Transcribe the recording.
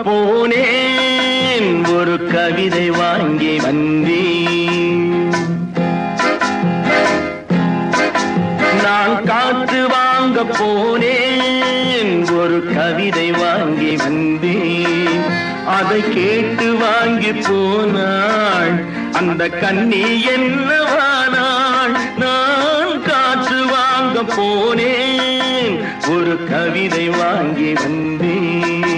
போனேன், ஒரு கவிதை வாங்கி வந்தேன். நான் காற்று வாங்க போனேன், ஒரு கவிதை வாங்கி வந்தேன். அதை கேட்டு வாங்கி போனாள் அந்த கண்ணி என்னவானாள். நான் காற்று வாங்க போனேன், ஒரு கவிதை வாங்கி வந்தேன்.